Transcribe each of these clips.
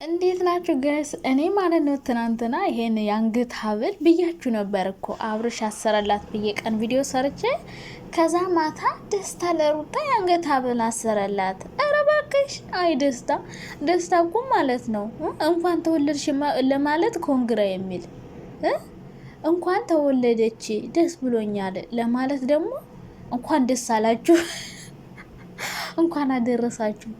እንዴት ናችሁ ጋይስ? እኔ ማለት ነው ትናንትና ይሄን የአንገት ሀብል ብያችሁ ነበር እኮ አብርሽ አሰረላት ብዬ ቀን ቪዲዮ ሰርቼ፣ ከዛ ማታ ደስታ ለሩታ የአንገት ሀብል አሰረላት። ኧረ እባክሽ! አይ ደስታ ደስታ እኮ ማለት ነው እንኳን ተወለድሽ ለማለት ኮንግራ የሚል እንኳን ተወለደች ደስ ብሎኛል ለማለት ደግሞ እንኳን ደስ አላችሁ እንኳን አደረሳችሁ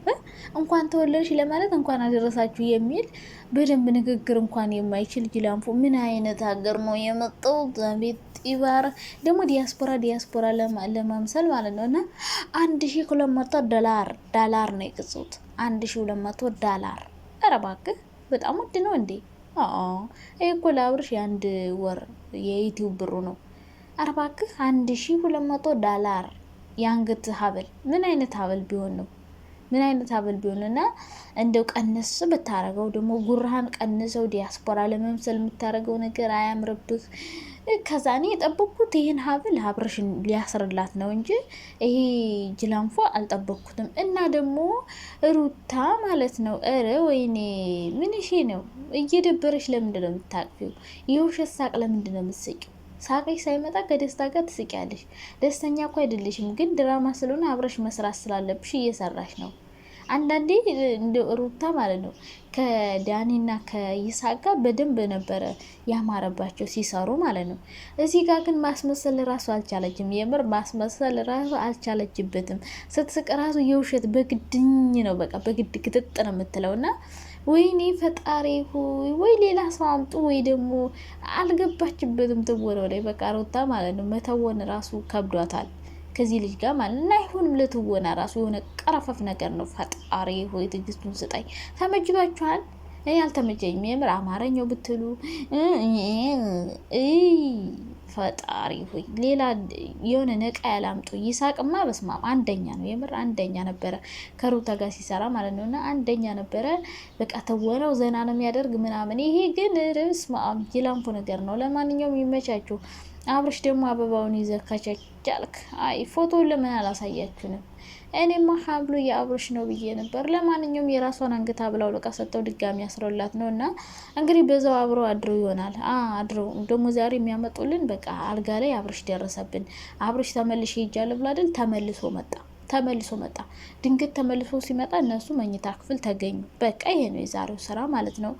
እንኳን ተወለድሽ ለማለት እንኳን አደረሳችሁ የሚል በደንብ ንግግር እንኳን የማይችል ጅላንፎ ምን አይነት ሀገር ነው የመጣው? ቤት ይባረ ደግሞ ዲያስፖራ ለማምሰል ማለት ነው። እና 1200 ዶላር ነው የቅጹት። 1200 ዶላር። ኧረ እባክህ በጣም ውድ ነው እንዴ? ይሄ እኮ ለአብርሽ የአንድ ወር የዩቲዩብ ብሩ ነው። ኧረ እባክህ 1200 ዶላር የአንገት ሀብል ምን አይነት ሀብል ቢሆን ነው? ምን አይነት ሀብል ቢሆንና እንደው ቀንስ ብታረገው ደግሞ ጉራሃን ቀንሰው ዲያስፖራ ለመምሰል የምታረገው ነገር አያምርብህ። ከዛ እኔ የጠበቅኩት ይህን ሀብል አብርሽን ሊያስርላት ነው እንጂ ይሄ ጅላንፎ አልጠበቅኩትም። እና ደግሞ ሩታ ማለት ነው። ኧረ ወይኔ ምን ነው እየደበረሽ ለምንድን ነው የምታቅፊው? የውሸት ሳቅ ለምንድን ነው የምትስቂው? ሳቀሽ ሳይመጣ ከደስታ ጋር ትስቂያለሽ። ደስተኛ እኮ አይደለሽም፣ ግን ድራማ ስለሆነ አብረሽ መስራት ስላለብሽ እየሰራሽ ነው። አንዳንዴ እንደ ሩታ ማለት ነው ከዳኒና ከይሳቅ ጋር በደንብ ነበረ ያማረባቸው ሲሰሩ ማለት ነው። እዚህ ጋር ግን ማስመሰል ራሱ አልቻለችም። የምር ማስመሰል ራሱ አልቻለችበትም። ስትስቅ ራሱ የውሸት በግድኝ ነው፣ በቃ በግድ ክትጥ ነው የምትለውና ወይኔ ፈጣሪ ሆይ ወይ ሌላ ሰው አምጡ፣ ወይ ደግሞ አልገባችበትም ትወነው ላይ በቃ ሩታ ማለት ነው መተወን ራሱ ከብዷታል ከዚህ ልጅ ጋር ማለት እና አይሆንም። ለትወና ራሱ የሆነ ቀረፈፍ ነገር ነው። ፈጣሪ ሆይ ትዕግስቱን ስጠኝ። ተመጅቷችኋል? እኔ አልተመቸኝም የምር። አማረኛው ብትሉ ፈጣሪ ሆይ ሌላ የሆነ ነቃ ያላምጡ። ይሳቅማ በስማም አንደኛ ነው የምር አንደኛ ነበረ ከሩታ ጋር ሲሰራ ማለት ነው። እና አንደኛ ነበረ በቃ ተወነው ዘና ነው የሚያደርግ ምናምን። ይሄ ግን በስማም ጅላንፎ ነገር ነው። ለማንኛውም ይመቻችሁ። አብርሽ ደግሞ አበባውን ይዘካቻልክ። አይ ፎቶውን ለምን አላሳያችሁንም? እኔማ ሀብሉ የአብርሽ ነው ብዬ ነበር። ለማንኛውም የራሷን አንገት ሀብል አውልቃ ሰጠው ድጋሚ ያስረላት ነው። እና እንግዲህ በዛው አብረው አድረው ይሆናል። አድረው ደግሞ ዛሬ የሚያመጡልን በቃ አልጋ ላይ አብርሽ ደረሰብን። አብርሽ ተመልሼ ሄጃለሁ ብሎ አይደል? ተመልሶ መጣ። ድንገት ተመልሶ ሲመጣ እነሱ መኝታ ክፍል ተገኙ። በቃ ይሄ ነው የዛሬው ስራ ማለት ነው።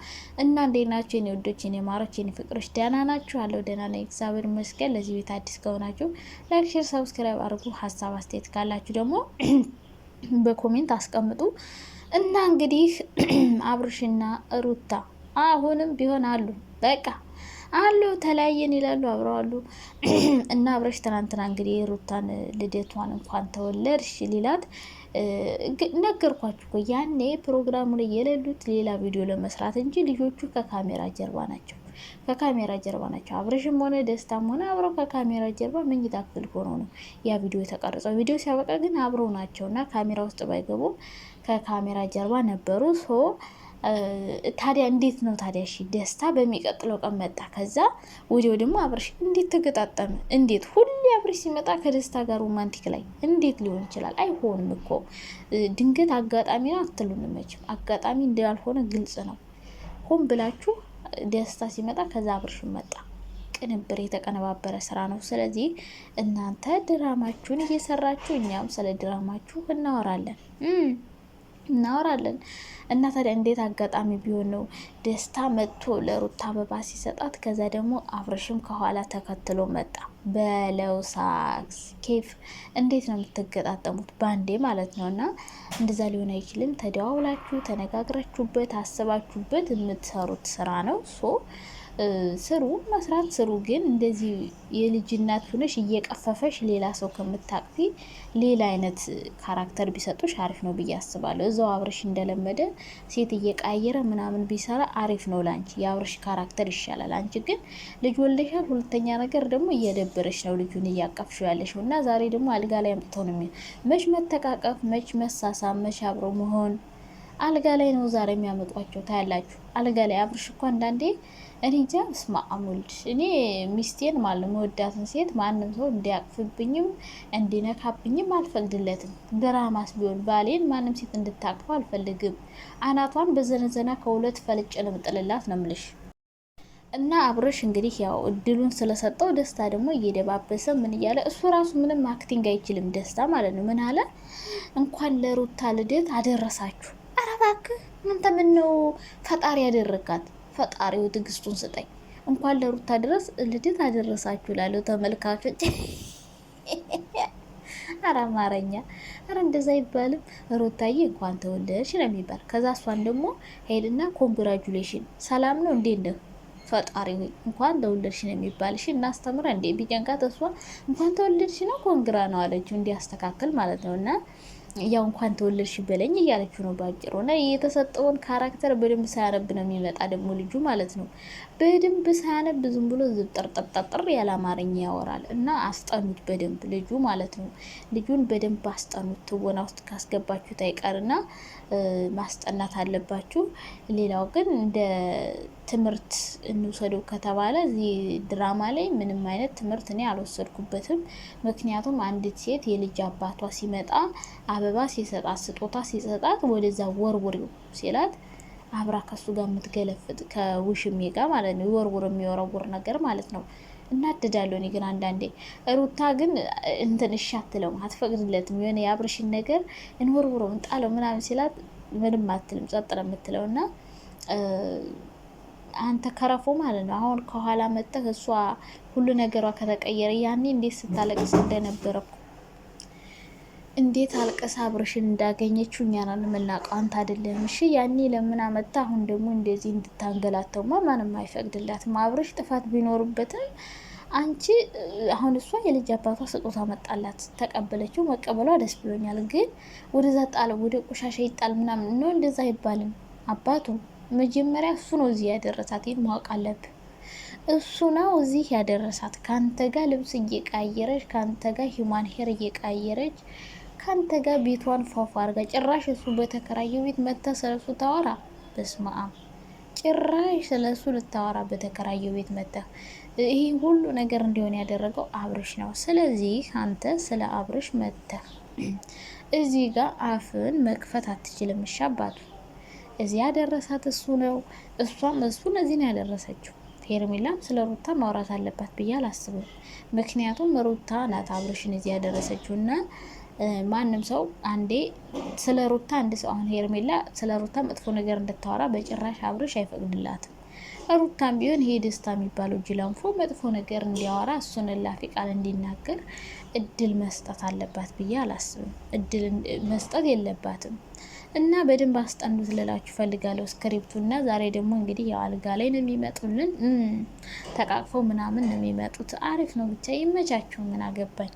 እና እንዴት ናችሁ የኔ ወዶች፣ የኔ ማሮች፣ የኔ ፍቅሮች? ደህና ናችሁ? አለው ደህና ነኝ እግዚአብሔር ይመስገን። ለዚህ ቤት አዲስ ከሆናችሁ ላይክ፣ ሼር፣ ሰብስክራይብ አድርጉ። ሀሳብ አስተያየት ካላችሁ ደግሞ በኮሜንት አስቀምጡ። እና እንግዲህ አብርሽና ሩታ አሁንም ቢሆን አሉ በቃ አሉ ተለያየን ይላሉ፣ አብረው አሉ። እና አብረሽ ትናንትና እንግዲህ የሩታን ልደቷን እንኳን ተወለድሽ ሊላት ነገርኳችሁ እኮ ያኔ ፕሮግራሙ ላይ የሌሉት ሌላ ቪዲዮ ለመስራት እንጂ ልጆቹ ከካሜራ ጀርባ ናቸው። አብረሽም ሆነ ደስታም ሆነ አብረው ከካሜራ ጀርባ መኝታ ክፍል ሆኖ ነው ያ ቪዲዮ የተቀረጸው። ቪዲዮ ሲያበቃ ግን አብረው ናቸው እና ካሜራ ውስጥ ባይገቡም ከካሜራ ጀርባ ነበሩ። ታዲያ እንዴት ነው ታዲያ? እሺ ደስታ በሚቀጥለው ቀን መጣ። ከዛ ወዲያው ደግሞ አብርሽ እንዴት ተገጣጠመ? እንዴት ሁሌ አብርሽ ሲመጣ ከደስታ ጋር ሮማንቲክ ላይ እንዴት ሊሆን ይችላል? አይሆንም እኮ ድንገት አጋጣሚ ነው አትሉን። መቼም አጋጣሚ እንዳልሆነ ግልጽ ነው። ሆን ብላችሁ ደስታ ሲመጣ ከዛ አብርሽ መጣ። ቅንብር የተቀነባበረ ስራ ነው። ስለዚህ እናንተ ድራማችሁን እየሰራችሁ እኛም ስለ ድራማችሁ እናወራለን። እና ታዲያ እንዴት አጋጣሚ ቢሆን ነው ደስታ መጥቶ ለሩታ አበባ ሲሰጣት፣ ከዛ ደግሞ አብርሽም ከኋላ ተከትሎ መጣ በለው ሳክስ ኬፍ። እንዴት ነው የምትገጣጠሙት? ባንዴ ማለት ነው። እና እንደዛ ሊሆን አይችልም። ተደዋውላችሁ ተነጋግራችሁበት አስባችሁበት የምትሰሩት ስራ ነው። መስራት ስሩ። ግን እንደዚህ የልጅ እናት ሆነሽ እየቀፈፈሽ ሌላ ሰው ከምታቅፊ ሌላ አይነት ካራክተር ቢሰጡሽ አሪፍ ነው ብዬ አስባለሁ። እዛው አብርሽ እንደለመደ ሴት እየቃየረ ምናምን ቢሰራ አሪፍ ነው ላንቺ። የአብርሽ ካራክተር ይሻላል። አንቺ ግን ልጅ ወልደሻል። ሁለተኛ ነገር ደግሞ እየደበረሽ ነው ልጁን እያቀፍሽው ያለሽው። እና ዛሬ ደግሞ አልጋ ላይ አምጥተው ነው መች መተቃቀፍ፣ መች መሳሳም፣ መች አብሮ መሆን አልጋ ላይ ነው ዛሬ የሚያመጧቸው ታያላችሁ። አልጋ ላይ አብርሽ እኮ አንዳንዴ እኔ እንጃ ስማ አሙልድ እኔ ሚስቴን ማለት መወዳትን ሴት ማንም ሰው እንዲያቅፍብኝም እንዲነካብኝም አልፈልግለትም። ድራማስ ቢሆን ባሌን ማንም ሴት እንድታቅፈው አልፈልግም። አናቷን በዘነዘና ከሁለት ፈልጭ ነው የምጥልላት ነው የምልሽ። እና አብርሽ እንግዲህ ያው እድሉን ስለሰጠው ደስታ ደግሞ እየደባበሰ ምን እያለ እሱ ራሱ ምንም አክቲንግ አይችልም ደስታ ማለት ነው። ምን አለ እንኳን ለሩታ ልደት አደረሳችሁ። ኧረ እባክህ አንተ ምን ነው ፈጣሪ ያደረካት? ፈጣሪው ትዕግስቱን ስጠኝ። እንኳን ለሩታ ድረስ ልደት አደረሳችሁ ላለው ተመልካቾች ኧረ አማርኛ ኧረ እንደዛ አይባልም። ሩታዬ እንኳን ተወለድሽ ነው የሚባል። ከዛ እሷን ደግሞ ሄድና ኮንግራጁሌሽን ሰላም ነው እንዴ ነው ፈጣሪ ሆይ እንኳን ተወለድሽ ነው የሚባልሽ። እናስተምረ እንዴ ቢጨንቃት እሷ እንኳን ተወለድሽ ነው ኮንግራ ነው አለችው እንዲያስተካክል ማለት ነው። እና ያው እንኳን ተወለድሽ በለኝ እያለችው ነው ባጭሩ። እና የተሰጠውን ካራክተር በደንብ ሳያነብ ነው የሚመጣ ደግሞ ልጁ ማለት ነው። በደንብ ሳያነብ ዝም ብሎ ዝብጠርጠርጠር ያለ አማርኛ ያወራል። እና አስጠኑት በደንብ ልጁ ማለት ነው። ልጁን በደንብ አስጠኑት። ትወና ውስጥ ካስገባችሁት አይቀርና ማስጠናት አለባችሁ። ሌላው ግን እንደ ትምህርት እንውሰደው ከተባለ እዚህ ድራማ ላይ ምንም አይነት ትምህርት እኔ አልወሰድኩበትም። ምክንያቱም አንዲት ሴት የልጅ አባቷ ሲመጣ አበባ ሲሰጣት ስጦታ ሲሰጣት ወደዛ ወርውሪው ሲላት አብራ ከሱ ጋር የምትገለፍጥ ከውሽሜ ጋር ማለት ነው የሚወረውር ነገር ማለት ነው። እናድዳለሁ እኔ ግን አንዳንዴ። ሩታ ግን እንትን እሺ አትለውም፣ አትፈቅድለትም። የሆነ የአብርሽን ነገር እንወርውረው እንጣለው ምናምን ሲላት ምንም አትልም፣ ጸጥ ነው የምትለው። እና አንተ ከረፎ ማለት ነው አሁን ከኋላ መጥተህ እሷ ሁሉ ነገሯ ከተቀየረ ያኔ እንዴት ስታለቅስ እንደነበረ እንዴት አልቀሳ አብርሽን እንዳገኘችው እኛ ነን የምናውቀው፣ አንተ አይደለም። እሺ ያኔ ለምን አመጣ አሁን ደግሞ እንደዚህ እንድታንገላተውማ ማንም አይፈቅድላትም። አብርሽ ጥፋት ቢኖርበትም አንቺ አሁን እሷ የልጅ አባቷ ስጦታ መጣላት ተቀበለችው፣ መቀበሏ ደስ ብሎኛል። ግን ወደዛ ጣለ ወደ ቆሻሻ ይጣል ምናምን ነው እንደዛ አይባልም። አባቱ መጀመሪያ እሱ ነው እዚህ ያደረሳት፣ ይሄን ማወቅ አለብህ። እሱ ነው እዚህ ያደረሳት። ካንተ ጋር ልብስ እየቃየረች ካንተ ጋር ሂማን ሄር እየቃየረች ካንተ ጋር ቤቷን ፏፏ አርጋ ጭራሽ እሱ በተከራየው ቤት መታ ስለሱ ታወራ። በስመ አብ ጭራሽ ስለሱ ልታወራ በተከራየው ቤት መታ። ይሄ ሁሉ ነገር እንዲሆን ያደረገው አብርሽ ነው። ስለዚህ አንተ ስለ አብርሽ መታ እዚህ ጋር አፍን መክፈት አትችልም። እሺ አባቱ እዚህ ያደረሳት እሱ ነው፣ እሷም እሱን እዚህ ነው ያደረሰችው። ሄርሜላም ስለ ሩታ ማውራት አለባት ብዬ አላስብም። ምክንያቱም ሩታ ናት አብርሽን እዚህ ያደረሰችው እና ማንም ሰው አንዴ ስለ ሩታ አንድ ሰው አሁን ሄርሜላ ስለ ሩታ መጥፎ ነገር እንድታወራ በጭራሽ አብርሽ አይፈቅድላትም። ሩታም ቢሆን ይሄ ደስታ የሚባለው ጅላንፎ መጥፎ ነገር እንዲያወራ እሱን ላፊ ቃል እንዲናገር እድል መስጠት አለባት ብዬ አላስብም። እድል መስጠት የለባትም። እና በደንብ አስጠኑት ልላችሁ ፈልጋለሁ ስክሪፕቱ። እና ዛሬ ደግሞ እንግዲህ ያው አልጋ ላይ ነው የሚመጡልን፣ ተቃቅፈው ምናምን ነው የሚመጡት። አሪፍ ነው ብቻ ይመቻችሁ። ምን አገባኝ።